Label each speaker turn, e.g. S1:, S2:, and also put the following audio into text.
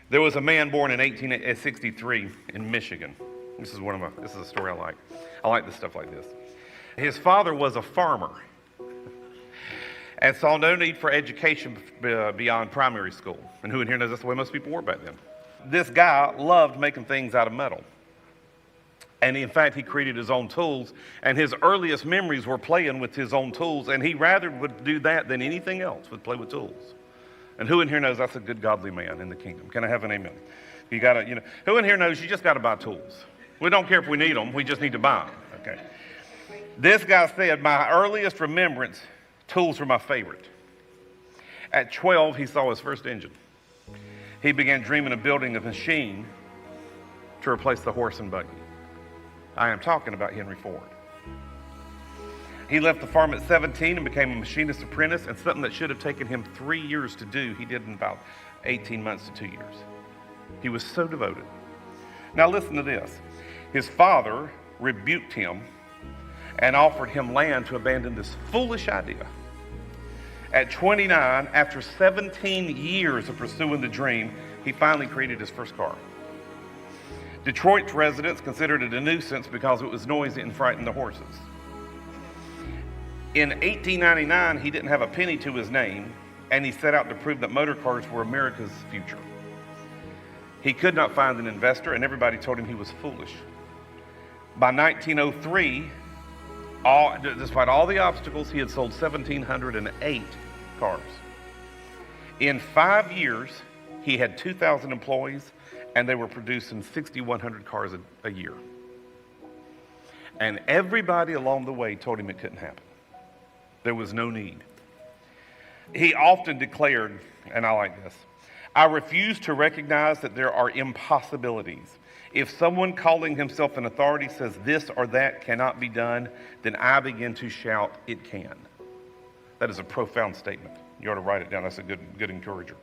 S1: There was a man born in 1863 in Michigan. This is a story I like. I like this stuff like this. His father was a farmer and saw no need for education beyond primary school. And who in here knows that's the way most people were back then? This guy loved making things out of metal. And in fact, he created his own tools, and his earliest memories were playing with his own tools, and he rather would do that than anything else, would play with tools. And who in here knows that's a good godly man in the kingdom? Can I have an amen? You gotta, who in here knows you just gotta buy tools? We don't care if we need them, we just need to buy them, okay? This guy said, my earliest remembrance, tools were my favorite. At 12, he saw his first engine. He began dreaming of building a machine to replace the horse and buggy. I am talking about Henry Ford. He left the farm at 17 and became a machinist apprentice, and something that should have taken him 3 years to do, he did in about 18 months to 2 years. He was so devoted. Now listen to this. His father rebuked him and offered him land to abandon this foolish idea. At 29, after 17 years of pursuing the dream, he finally created his first car. Detroit's residents considered it a nuisance because it was noisy and frightened the horses. In 1899, he didn't have a penny to his name, and he set out to prove that motor cars were America's future. He could not find an investor, and everybody told him he was foolish. By 1903, despite all the obstacles, he had sold 1,708 cars. In 5 years, he had 2,000 employees, and they were producing 6,100 cars a year. And everybody along the way told him it couldn't happen. There was no need. He often declared, and I like this, I refuse to recognize that there are impossibilities. If someone calling himself an authority says this or that cannot be done, then I begin to shout, it can. That is a profound statement. You ought to write it down. That's a good encourager.